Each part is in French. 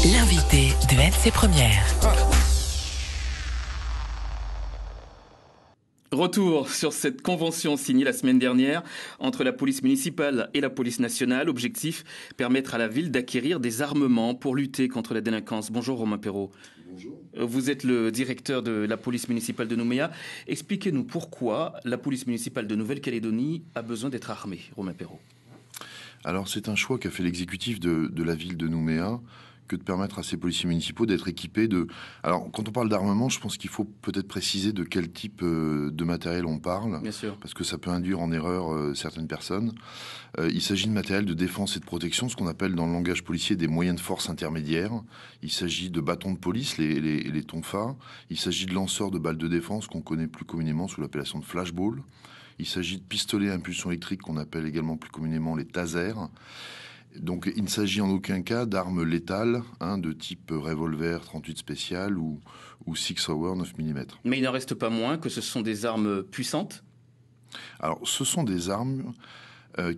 L'invité de MC Première. Retour sur cette convention signée la semaine dernière entre la police municipale et la police nationale. Objectif, permettre à la ville d'acquérir des armements pour lutter contre la délinquance. Bonjour Romain Perrault. Bonjour. Vous êtes le directeur de la police municipale de Nouméa. Expliquez-nous pourquoi la police municipale de Nouvelle-Calédonie a besoin d'être armée, Romain Perrault. Alors c'est un choix qu'a fait l'exécutif de la ville de Nouméa, que de permettre à ces policiers municipaux d'être équipés de... Alors, quand on parle d'armement, je pense qu'il faut peut-être préciser de quel type de matériel on parle. Bien sûr. Parce que ça peut induire en erreur certaines personnes. Il s'agit de matériel de défense et de protection, ce qu'on appelle dans le langage policier des moyens de force intermédiaires. Il s'agit de bâtons de police, les tonfas. Il s'agit de lanceurs de balles de défense qu'on connaît plus communément sous l'appellation de flashball. Il s'agit de pistolets à impulsion électrique qu'on appelle également plus communément les tasers. Donc il ne s'agit en aucun cas d'armes létales, de type revolver 38 spécial ou Six Hour 9 mm. Mais il n'en reste pas moins que ce sont des armes puissantes. Alors ce sont des armes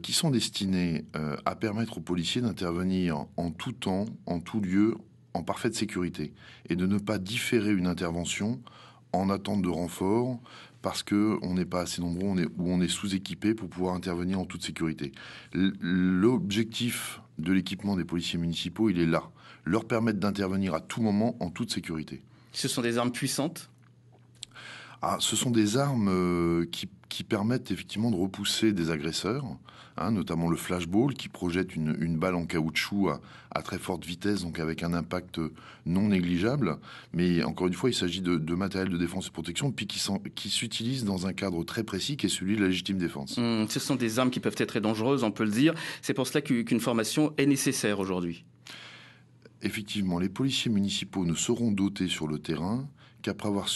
qui sont destinées à permettre aux policiers d'intervenir en tout temps, en tout lieu, en parfaite sécurité, et de ne pas différer une intervention en attente de renfort, parce qu'on n'est pas assez nombreux ou on est sous-équipé pour pouvoir intervenir en toute sécurité. L'objectif de l'équipement des policiers municipaux, il est là. Leur permettre d'intervenir à tout moment en toute sécurité. Ce sont des armes puissantes ? Ce sont des armes qui permettent effectivement de repousser des agresseurs, notamment le flashball qui projette une balle en caoutchouc à très forte vitesse, donc avec un impact non négligeable. Mais encore une fois, il s'agit de matériel de défense et de protection puis qui s'utilisent dans un cadre très précis qui est celui de la légitime défense. Ce sont des armes qui peuvent être très dangereuses, on peut le dire. C'est pour cela qu'une formation est nécessaire aujourd'hui. Effectivement, les policiers municipaux ne seront dotés sur le terrain qu'après avoir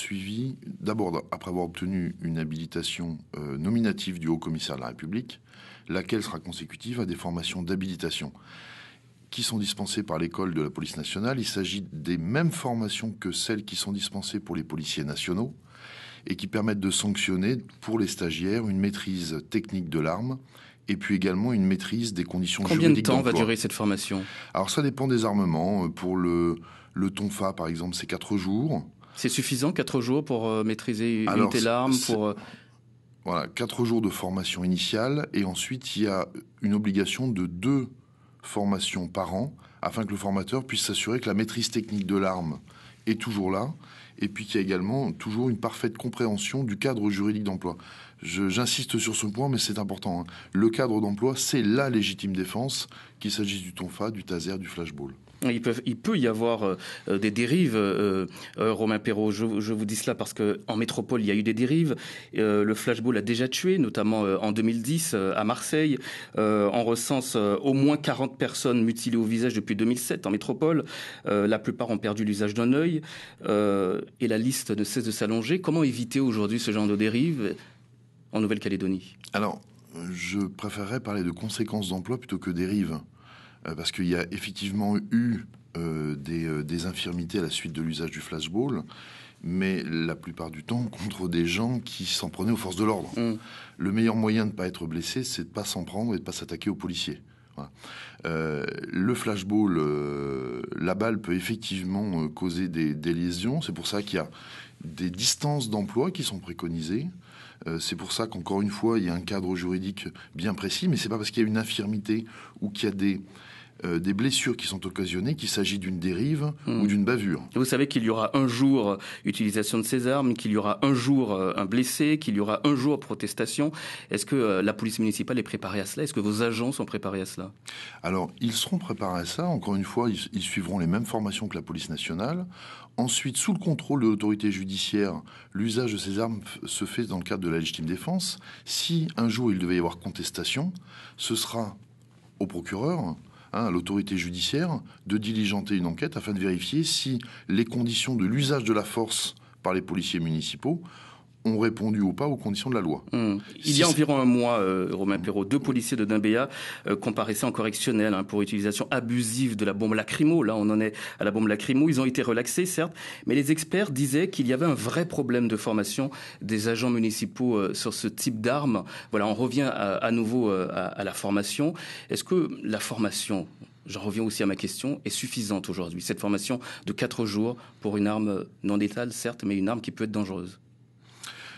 après avoir obtenu une habilitation nominative du Haut-Commissaire de la République, laquelle sera consécutive à des formations d'habilitation qui sont dispensées par l'école de la police nationale. Il s'agit des mêmes formations que celles qui sont dispensées pour les policiers nationaux et qui permettent de sanctionner pour les stagiaires une maîtrise technique de l'arme et puis également une maîtrise des conditions juridiques d'emploi. Combien de temps va durer cette formation ? Alors ça dépend des armements. Pour le tonfa, par exemple, c'est 4 jours. C'est suffisant, 4 jours pour maîtriser une telle arme Voilà, 4 jours de formation initiale et ensuite il y a une obligation de 2 formations par an afin que le formateur puisse s'assurer que la maîtrise technique de l'arme est toujours là et puis qu'il y a également toujours une parfaite compréhension du cadre juridique d'emploi. J'insiste sur ce point, mais c'est important. Le cadre d'emploi, c'est la légitime défense, qu'il s'agisse du tonfa, du taser, du flashball. Il peut y avoir des dérives, Romain Perrault. Je vous dis cela parce qu'en métropole, il y a eu des dérives. Le flashball a déjà tué, notamment en 2010 à Marseille. On recense au moins 40 personnes mutilées au visage depuis 2007 en métropole. La plupart ont perdu l'usage d'un œil. Et la liste ne cesse de s'allonger. Comment éviter aujourd'hui ce genre de dérive en Nouvelle-Calédonie ? Alors, je préférerais parler de conséquences d'emploi plutôt que dérives. Parce qu'il y a effectivement eu des infirmités à la suite de l'usage du flashball, mais la plupart du temps contre des gens qui s'en prenaient aux forces de l'ordre. Le meilleur moyen de ne pas être blessé, c'est de ne pas s'en prendre et de ne pas s'attaquer aux policiers. Voilà. Le flashball, la balle peut effectivement causer des lésions. C'est pour ça qu'il y a des distances d'emploi qui sont préconisées. C'est pour ça qu'encore une fois, il y a un cadre juridique bien précis, mais c'est pas parce qu'il y a une infirmité ou qu'il y a des blessures qui sont occasionnées qu'il s'agit d'une dérive ou d'une bavure. Vous savez qu'il y aura un jour utilisation de ces armes, qu'il y aura un jour un blessé, qu'il y aura un jour protestation. Est-ce que la police municipale est préparée à cela ? Est-ce que vos agents sont préparés à cela ? Alors, ils seront préparés à ça. Encore une fois, ils suivront les mêmes formations que la police nationale. Ensuite, sous le contrôle de l'autorité judiciaire, l'usage de ces armes se fait dans le cadre de la légitime défense. Si un jour il devait y avoir contestation, ce sera au procureur, à l'autorité judiciaire, de diligenter une enquête afin de vérifier si les conditions de l'usage de la force par les policiers municipaux ont répondu ou pas aux conditions de la loi. Il y a environ un mois, Romain Perrault, 2 policiers de Nouméa comparaissaient en correctionnel pour utilisation abusive de la bombe lacrymo. Là, on en est à la bombe lacrymo. Ils ont été relaxés, certes, mais les experts disaient qu'il y avait un vrai problème de formation des agents municipaux sur ce type d'armes. Voilà, on revient à nouveau à la formation. Est-ce que la formation j'en reviens aussi à ma question, est suffisante aujourd'hui, cette formation de 4 jours pour une arme non létale, certes, mais une arme qui peut être dangereuse?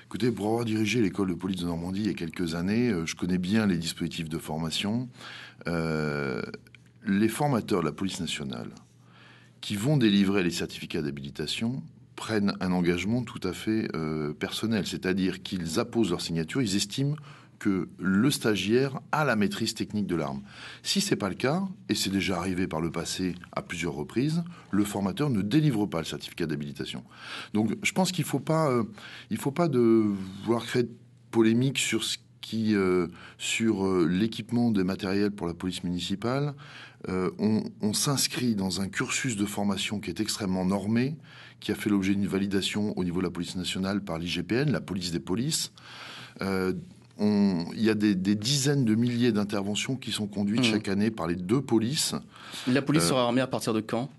Écoutez, pour avoir dirigé l'école de police de Normandie il y a quelques années, je connais bien les dispositifs de formation. Les formateurs de la police nationale qui vont délivrer les certificats d'habilitation prennent un engagement tout à fait personnel, c'est-à-dire qu'ils apposent leur signature, ils estiment que le stagiaire a la maîtrise technique de l'arme. Si c'est pas le cas, et c'est déjà arrivé par le passé à plusieurs reprises, le formateur ne délivre pas le certificat d'habilitation. Donc je pense qu'il faut pas de vouloir créer de polémique sur l'équipement des matériels pour la police municipale. On s'inscrit dans un cursus de formation qui est extrêmement normé, qui a fait l'objet d'une validation au niveau de la police nationale par l'IGPN, la police des polices. Il y a des dizaines de milliers d'interventions qui sont conduites chaque année par les 2 polices. La police sera armée à partir de quand?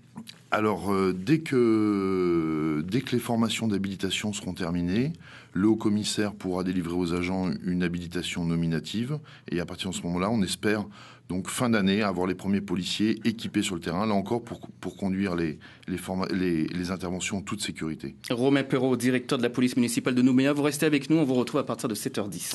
Alors, dès que les formations d'habilitation seront terminées, le haut-commissaire pourra délivrer aux agents une habilitation nominative. Et à partir de ce moment-là, on espère donc fin d'année avoir les premiers policiers équipés sur le terrain, là encore pour conduire les interventions en toute sécurité. Romain Perrault, directeur de la police municipale de Nouméa, vous restez avec nous, on vous retrouve à partir de 7h10.